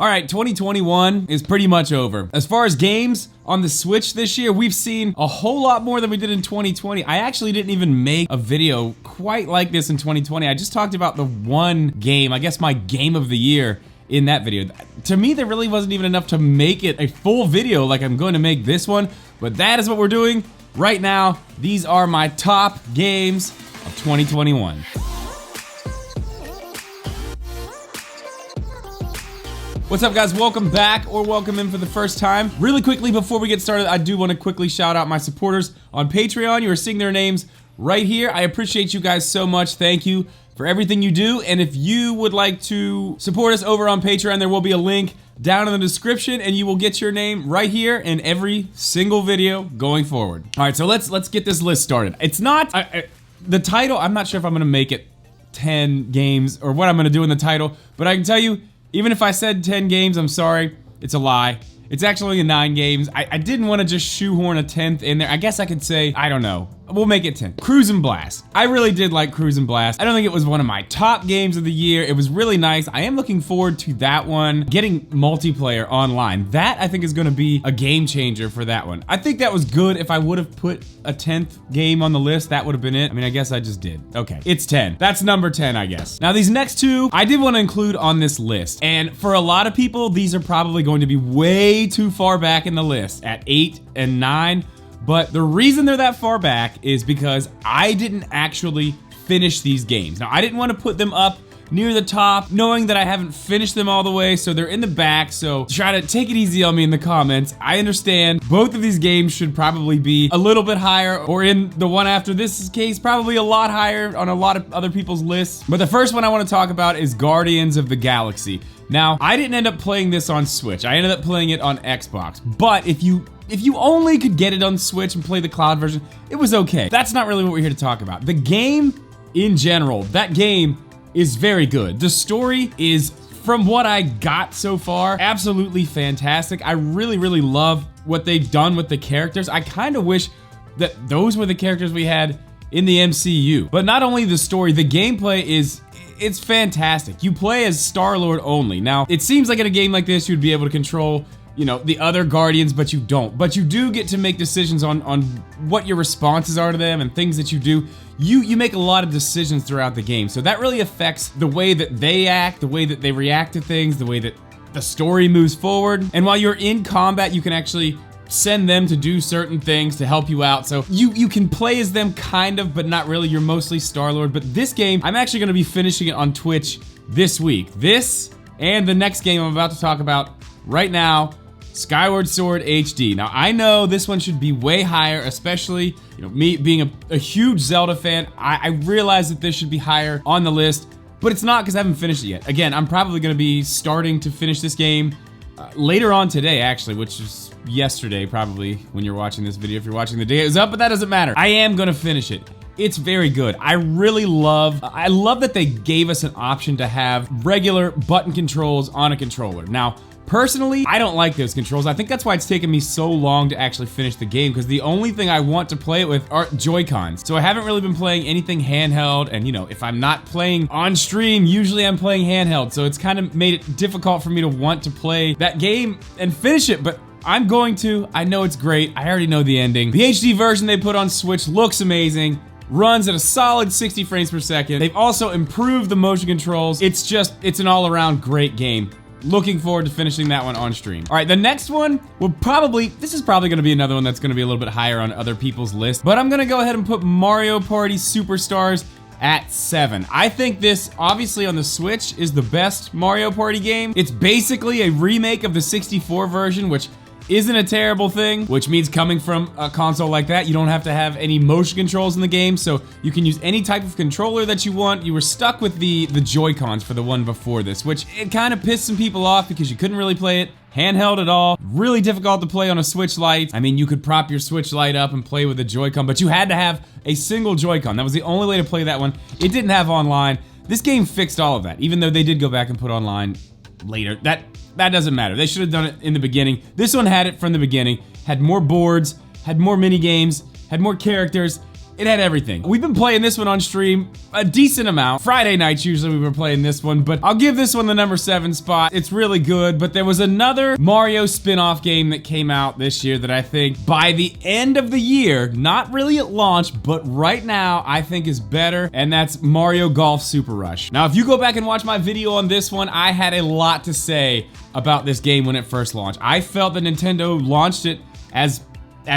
All right, 2021 is pretty much over. As far as games on the Switch this year, we've seen a whole lot more than we did in 2020. I actually didn't even make a video quite like this in 2020. I just talked about the one game, I guess my game of the year in that video. To me, there really wasn't even enough to make it a full video like I'm going to make this one, but that is what we're doing right now. These are my top games of 2021. What's up, guys? Welcome back, or welcome in for the first time. Really quickly, before we get started, I do want to quickly shout out my supporters on Patreon. You are seeing their names right here. I appreciate you guys so much. Thank you for everything you do. And if you would like to support us over on Patreon, there will be a link down in the description, and you will get your name right here in every single video going forward. All right, so let's get this list started. It's not the title. I'm not sure if I'm gonna make it 10 games or what I'm gonna do in the title, but I can tell you, even if I said 10 games, I'm sorry, it's a lie. It's actually 9 games. I didn't want to just shoehorn a 10th in there. I guess I could say, I don't know. We'll make it 10. Cruisin' Blast. I really did like Cruisin' Blast. I don't think it was one of my top games of the year. It was really nice. I am looking forward to that one. Getting multiplayer online. That, I think, is gonna be a game changer for that one. I think that was good. If I would have put a 10th game on the list, that would have been it. I mean, I guess I just did. Okay, it's 10. That's number 10, I guess. Now, these next two, I did want to include on this list. And for a lot of people, these are probably going to be way too far back in the list at 8 and 9. But the reason they're that far back is because I didn't actually finish these games. Now, I didn't want to put them up near the top, knowing that I haven't finished them all the way, so they're in the back, so try to take it easy on me in the comments. I understand both of these games should probably be a little bit higher, or in the one after this case, probably a lot higher on a lot of other people's lists. But the first one I want to talk about is Guardians of the Galaxy. Now, I didn't end up playing this on Switch. I ended up playing it on Xbox, but if you only could get it on Switch and play the cloud version, it was okay. That's not really what we're here to talk about. The game in general, that game is very good. The story is, from what I got so far, absolutely fantastic. I really love what they've done with the characters. I kind of wish that those were the characters we had in the MCU. But not only the story, the gameplay it's fantastic. You play as Star-Lord only. Now, it seems like in a game like this, you'd be able to control, you know, the other Guardians, but you don't. But you do get to make decisions on what your responses are to them and things that you do. You make a lot of decisions throughout the game, so that really affects the way that they act, the way that they react to things, the way that the story moves forward. And while you're in combat, you can actually send them to do certain things to help you out. So you can play as them kind of, but not really. You're mostly Star-Lord. But this game, I'm actually gonna be finishing it on Twitch this week. This and the next game I'm about to talk about right now, Skyward Sword HD. Now, I know this one should be way higher, especially, you know, me being a huge Zelda fan. I realize that this should be higher on the list, but it's not because I haven't finished it yet. Again, I'm probably gonna be starting to finish this game later on today, actually, which is yesterday, probably, when you're watching this video, if you're watching the day it was up, but that doesn't matter. I am gonna finish it. It's very good. I love that they gave us an option to have regular button controls on a controller. Now, personally, I don't like those controls. I think that's why it's taken me so long to actually finish the game, because the only thing I want to play it with are Joy-Cons. So I haven't really been playing anything handheld, and you know, if I'm not playing on stream, usually I'm playing handheld, so it's kind of made it difficult for me to want to play that game and finish it, but I'm going to. I know it's great. I already know the ending. The HD version they put on Switch looks amazing. Runs at a solid 60 frames per second. They've also improved the motion controls. It's an all-around great game. Looking forward to finishing that one on stream. All right, the next one this is probably gonna be another one that's gonna be a little bit higher on other people's list, but I'm gonna go ahead and put Mario Party Superstars at 7. I think this, obviously on the Switch, is the best Mario Party game. It's basically a remake of the 64 version, which isn't a terrible thing, which means coming from a console like that, you don't have to have any motion controls in the game, so you can use any type of controller that you want. You were stuck with the Joy-Cons for the one before this, which it kind of pissed some people off because you couldn't really play it handheld at all. Really difficult to play on a Switch Lite. I mean, you could prop your Switch Lite up and play with a Joy-Con, but you had to have a single Joy-Con. That was the only way to play that one. It didn't have online. This game fixed all of that, even though they did go back and put online later. That doesn't matter. They should have done it in the beginning. This one had it from the beginning. Had more boards, had more mini games, had more characters. It had everything. We've been playing this one on stream a decent amount. Friday nights usually we were playing this one, but I'll give this one the number 7 spot. It's really good, but there was another Mario spin-off game that came out this year that I think by the end of the year, not really at launch, but right now I think is better, and that's Mario Golf Super Rush. Now, if you go back and watch my video on this one, I had a lot to say about this game when it first launched. I felt that Nintendo launched it as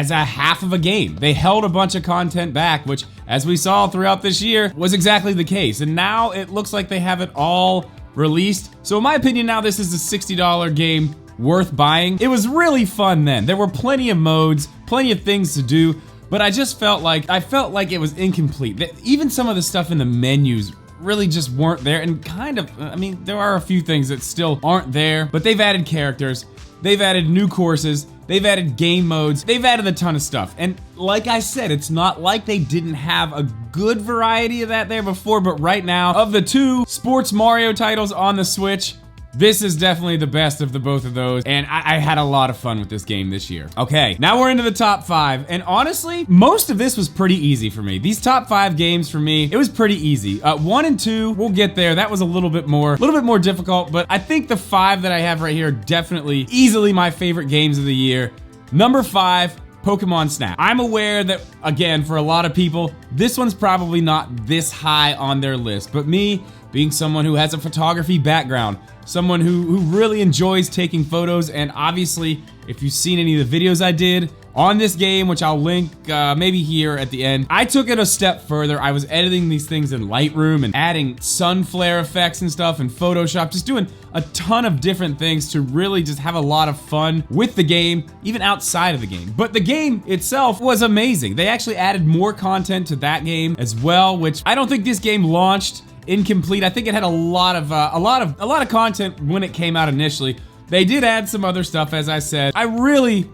a half of a game. They held a bunch of content back, which, as we saw throughout this year, was exactly the case. And now it looks like they have it all released. So in my opinion, now this is a $60 game worth buying. It was really fun then. There were plenty of modes, plenty of things to do, but I just felt like, it was incomplete. That even some of the stuff in the menus really just weren't there, and kind of, I mean, there are a few things that still aren't there, but they've added characters, they've added new courses, they've added game modes, they've added a ton of stuff. And like I said, it's not like they didn't have a good variety of that there before, but right now, of the 2 sports Mario titles on the Switch, this is definitely the best of the both of those, and I had a lot of fun with this game this year. Okay, now we're into the top 5, and honestly, most of this was pretty easy for me. These top 5 games for me, it was pretty easy. 1 and 2, we'll get there. That was a little bit more difficult, but I think the 5 that I have right here are definitely easily my favorite games of the year. Number 5, Pokemon Snap. I'm aware that, again, for a lot of people, this one's probably not this high on their list, but me, being someone who has a photography background, someone who really enjoys taking photos, and obviously, if you've seen any of the videos I did on this game, which I'll link maybe here at the end, I took it a step further. I was editing these things in Lightroom and adding sun flare effects and stuff in Photoshop, just doing a ton of different things to really just have a lot of fun with the game, even outside of the game. But the game itself was amazing. They actually added more content to that game as well, which I don't think this game launched incomplete. I think it had a lot of content when it came out initially. They did add some other stuff, as I said. I really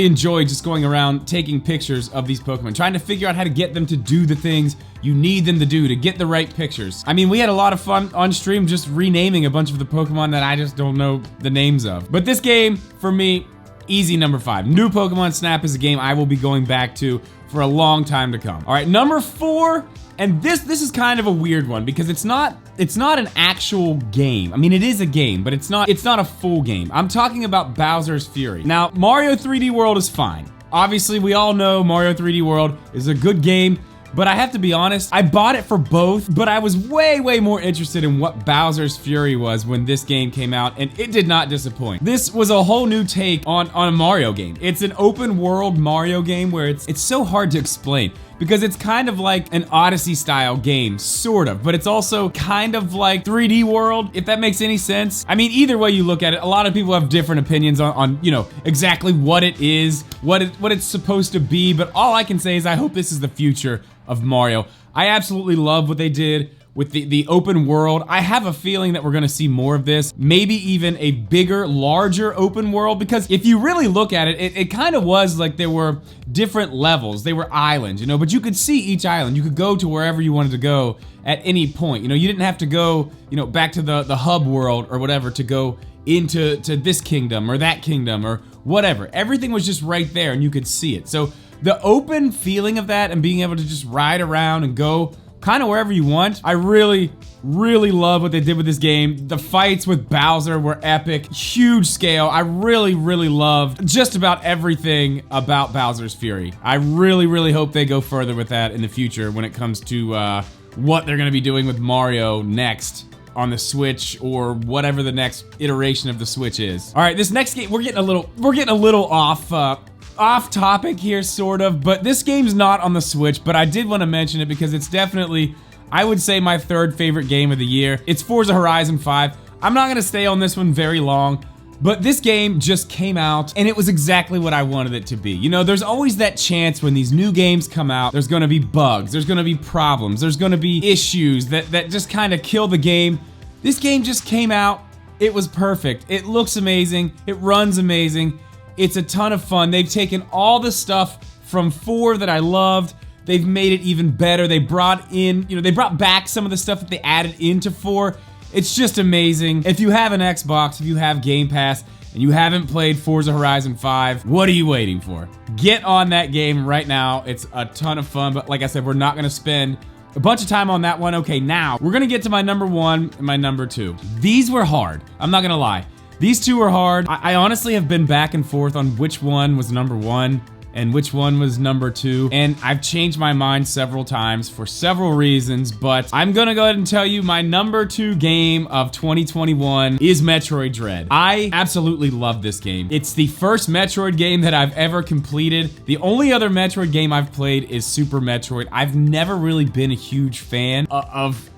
enjoyed just going around taking pictures of these Pokemon, trying to figure out how to get them to do the things you need them to do to get the right pictures. I mean, we had a lot of fun on stream just renaming a bunch of the Pokemon that I just don't know the names of. But this game, for me, easy number 5. New Pokemon Snap is a game I will be going back to for a long time to come. All right, number 4, and this is kind of a weird one because it's not an actual game. I mean, it is a game, but it's not a full game. I'm talking about Bowser's Fury. Now, Mario 3D World is fine. Obviously, we all know Mario 3D World is a good game, but I have to be honest, I bought it for both, but I was way more interested in what Bowser's Fury was when this game came out, and it did not disappoint. This was a whole new take on a Mario game. It's an open world Mario game where it's so hard to explain because it's kind of like an Odyssey style game, sort of, but it's also kind of like 3D World, if that makes any sense. I mean, either way you look at it, a lot of people have different opinions on you know, exactly what it is, what it's supposed to be, but all I can say is I hope this is the future of Mario. I absolutely love what they did with the open world. I have a feeling that we're gonna see more of this, maybe even a bigger, larger open world, because if you really look at it, it kind of was like there were different levels. They were islands, you know, but you could see each island. You could go to wherever you wanted to go at any point. You know, you didn't have to go, you know, back to the hub world or whatever to go into this kingdom or that kingdom or whatever. Everything was just right there and you could see it. So the open feeling of that and being able to just ride around and go kind of wherever you want, I really love what they did with this game. The fights with Bowser were epic, huge scale. I really loved just about everything about Bowser's Fury. I really hope they go further with that in the future when it comes to what they're gonna be doing with Mario next on the Switch or whatever the next iteration of the Switch is. All right, this next game, we're getting a little off topic here, sort of, but this game's not on the Switch, but I did want to mention it because it's definitely, I would say, my 3rd favorite game of the year. It's Forza Horizon 5. I'm not gonna stay on this one very long, but this game just came out and it was exactly what I wanted it to be. You know, there's always that chance when these new games come out, there's gonna be bugs, there's gonna be problems, there's gonna be issues that just kind of kill the game. This game just came out, it was perfect. It looks amazing, it runs amazing. It's a ton of fun. They've taken all the stuff from 4 that I loved. They've made it even better. They brought in, you know, they brought back some of the stuff that they added into 4. It's just amazing. If you have an Xbox, if you have Game Pass, and and you haven't played Forza Horizon 5, what are you waiting for? Get on that game right now. It's a ton of fun, but like I said, we're not gonna spend a bunch of time on that one. Okay, now we're gonna get to my number 1 and my number 2. These were hard, I'm not gonna lie. These two were hard. I honestly have been back and forth on which one was number 1 and which one was number 2, and I've changed my mind several times for several reasons, but I'm gonna go ahead and tell you my number 2 game of 2021 is Metroid Dread. I absolutely love this game. It's the first Metroid game that I've ever completed. The only other Metroid game I've played is Super Metroid. I've never really been a huge fan of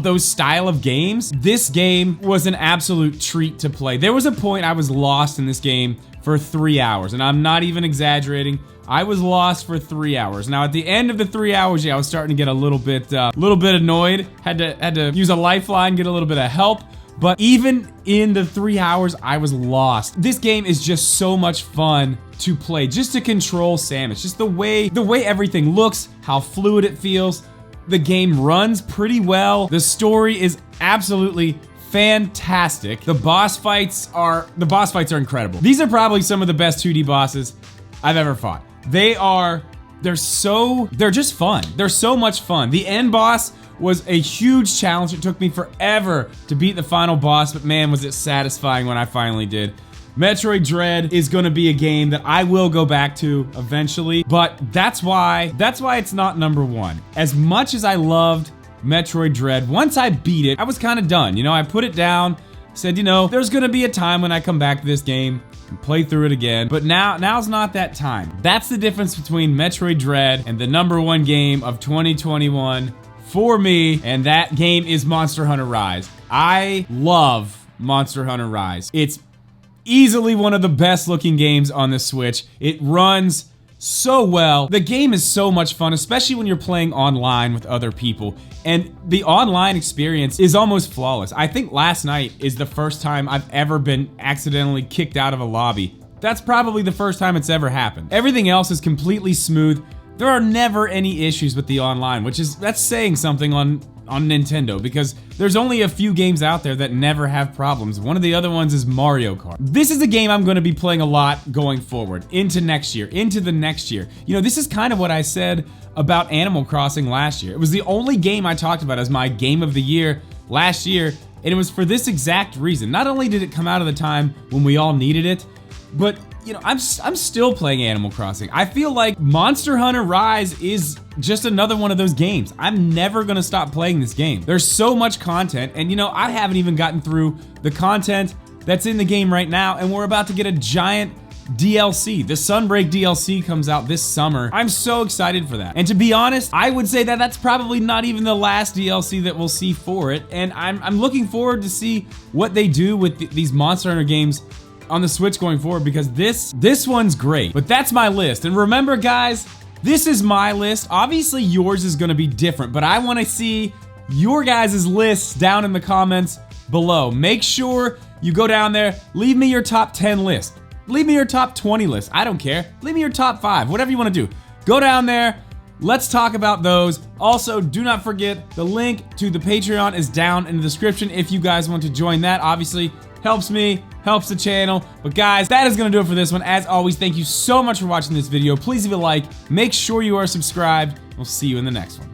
those style of games. This game was an absolute treat to play. There was a point I was lost in this game for 3 hours, and I'm not even exaggerating. I was lost for 3 hours. Now, at the end of the 3 hours, yeah, I was starting to get a little bit annoyed. Had to use a lifeline, get a little bit of help. But even in the 3 hours, I was lost. This game is just so much fun to play, just to control Samus. Just the way everything looks, how fluid it feels. The game runs pretty well. The story is absolutely fantastic. The boss fights are incredible. These are probably some of the best 2D bosses I've ever fought. They're just fun. They're so much fun. The end boss was a huge challenge. It took me forever to beat the final boss, but man, was it satisfying when I finally did. Metroid Dread is gonna be a game that I will go back to eventually, but that's why it's not number 1. As much as I loved Metroid Dread, once I beat it, I was kind of done. You know, I put it down, said, you know, there's gonna be a time when I come back to this game and play through it again, but now's not that time. That's the difference between Metroid Dread and the number 1 game of 2021 for me, and that game is Monster Hunter Rise. I love Monster Hunter Rise. It's easily one of the best looking games on the Switch. It runs so well. The game is so much fun, especially when you're playing online with other people. And the online experience is almost flawless. I think last night is the first time I've ever been accidentally kicked out of a lobby. That's probably the first time it's ever happened. Everything else is completely smooth. There are never any issues with the online, that's saying something on Nintendo, because there's only a few games out there that never have problems. One of the other ones is Mario Kart. This is a game I'm gonna be playing a lot going forward, into next year, into the next year. You know, this is kind of what I said about Animal Crossing last year. It was the only game I talked about as my game of the year last year, and it was for this exact reason. Not only did it come out of the time when we all needed it, but you know, I'm still playing Animal Crossing. I feel like Monster Hunter Rise is just another one of those games. I'm never gonna stop playing this game. There's so much content, and you know, I haven't even gotten through the content that's in the game right now, and we're about to get a giant DLC. The Sunbreak DLC comes out this summer. I'm so excited for that. And to be honest, I would say that that's probably not even the last DLC that we'll see for it, and I'm looking forward to see what they do with these Monster Hunter games on the Switch going forward, because this one's great. But that's my list, and remember guys, this is my list. Obviously yours is gonna be different, but I wanna see your guys' lists down in the comments below. Make sure you go down there, leave me your top 10 list. Leave me your top 20 list, I don't care. Leave me your top 5, whatever you wanna do. Go down there, let's talk about those. Also, do not forget, the link to the Patreon is down in the description if you guys want to join that. Obviously, helps me, helps the channel. But guys, that is gonna do it for this one. As always, thank you so much for watching this video. Please leave a like, make sure you are subscribed. We'll see you in the next one.